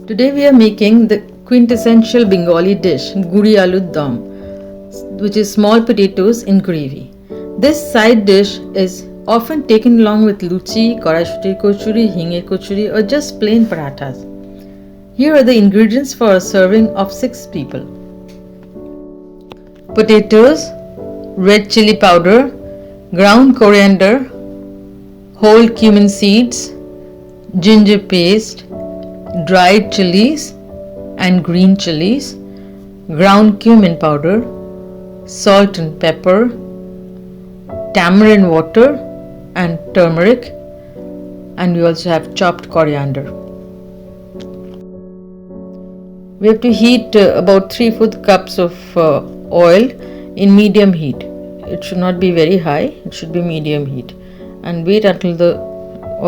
Today we are making the quintessential Bengali dish, Guri Alud Dam, which is small potatoes in gravy. This side dish is often taken along with luchi, karashti kochuri, hinge kochuri or just plain parathas. Here are the ingredients for a serving of 6 people. Potatoes, red chili powder, ground coriander, whole cumin seeds, ginger paste, dried chilies and green chilies, ground cumin powder, salt and pepper, tamarind water and turmeric, and we also have chopped coriander. We have to heat about 3/4 cups of oil in medium heat. It should not be very high, it should be medium heat, and wait until the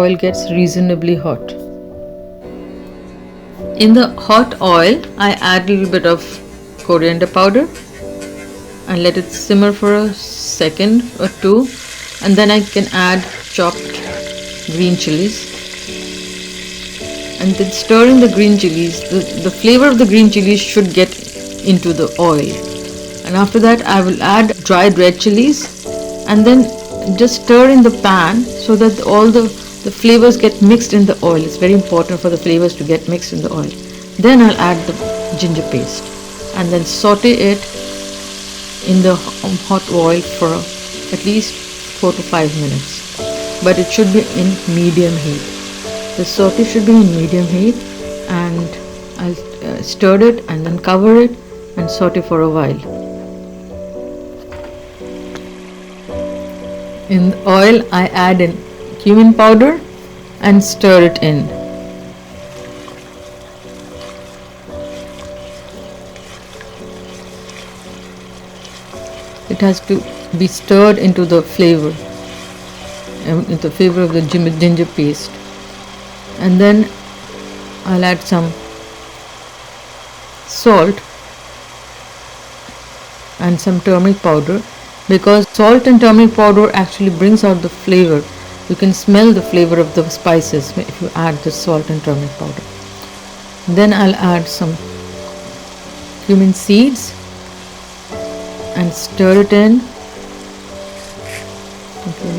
oil gets reasonably hot. In the hot oil, I add a little bit of coriander powder and let it simmer for a second or two, and then I can add chopped green chilies and then stir in the green chilies. The flavor of the green chilies should get into the oil, and after that I will add dried red chilies and then just stir in the pan so that all the flavors get mixed in the oil. It's very important for the flavors to get mixed in the oil. Then I'll add the ginger paste and then saute it in the hot oil for at least 4 to 5 minutes, but it should be in medium heat. The saute should be in medium heat, and I'll stir it and then cover it and saute for a while. In the oil, I add in cumin powder and stir it in. It has to be stirred into the flavor, of the ginger paste, and then I'll add some salt and some turmeric powder, because salt and turmeric powder actually brings out the flavor. You can smell the flavor of the spices if you add the salt and turmeric powder. Then I'll add some cumin seeds and stir it in. Okay.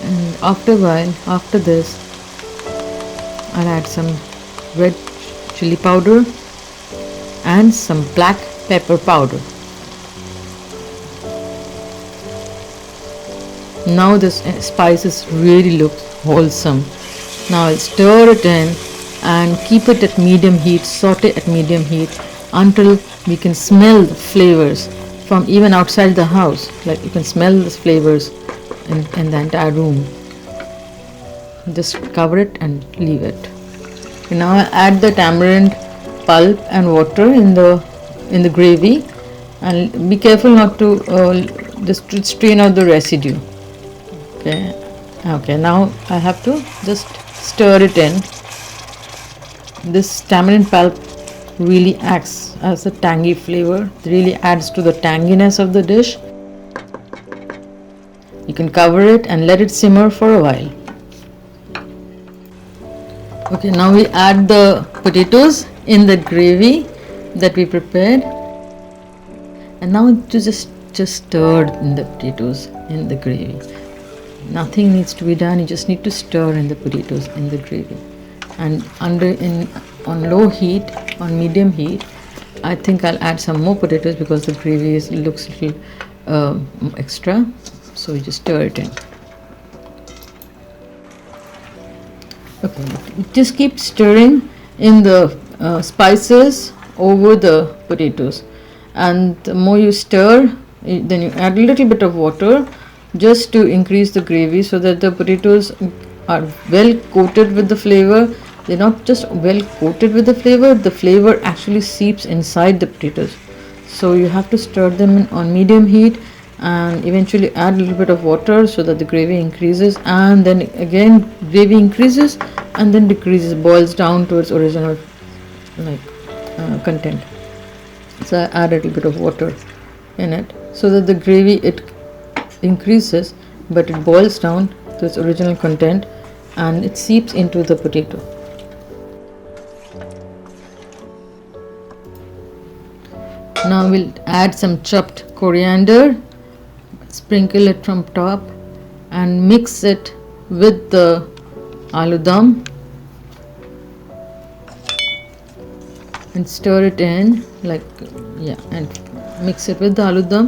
And after this, I'll add some red chili powder and some black pepper powder. Now the spices really look wholesome. Now I'll stir it in and keep it at medium heat, saute at medium heat until we can smell the flavors from even outside the house. Like you can smell the flavors in the entire room. Just cover it and leave it. Okay, now I add the tamarind pulp and water in the gravy, and be careful not to just to strain out the residue. Okay, now I have to just stir it in. This tamarind pulp really acts as a tangy flavor. It really adds to the tanginess of the dish. You can cover it and let it simmer for a while. Okay, now we add the potatoes in the gravy that we prepared, and now to just stir in the potatoes in the gravy. Nothing needs to be done. You just need to stir in the potatoes in the gravy, and on low heat, on medium heat. I think I'll add some more potatoes because the gravy looks a little extra, so you just stir it in. Okay, just keep stirring in the spices over the potatoes, and the more you stir, then you add a little bit of water just to increase the gravy so that the potatoes are well coated with the flavor. They're not just well coated with the flavor actually seeps inside the potatoes. So you have to stir them on medium heat and eventually add a little bit of water so that the gravy increases, and then again gravy increases and then decreases, boils down to its original content. So I add a little bit of water in it so that the gravy increases, but it boils down to its original content and it seeps into the potato. now we'll add some chopped coriander, sprinkle it from top, and mix it with the aloo dum and stir it in and mix it with the aloo dum.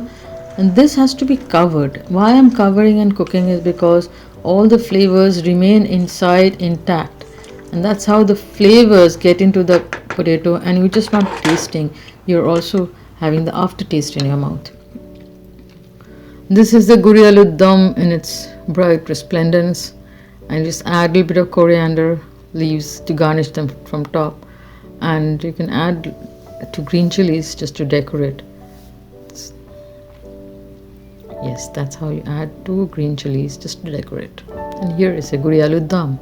And this has to be covered. Why I'm covering and cooking is because all the flavors remain inside intact, and that's how the flavors get into the potato, and you're just not tasting, you're also having the aftertaste in your mouth. This is the guri aloo dum in its bright resplendence, and just add a little bit of coriander leaves to garnish them from top, and you can add 2 green chilies just to decorate. Yes, that's how you add 2 green chilies just to decorate. And here is a guri aloo dum.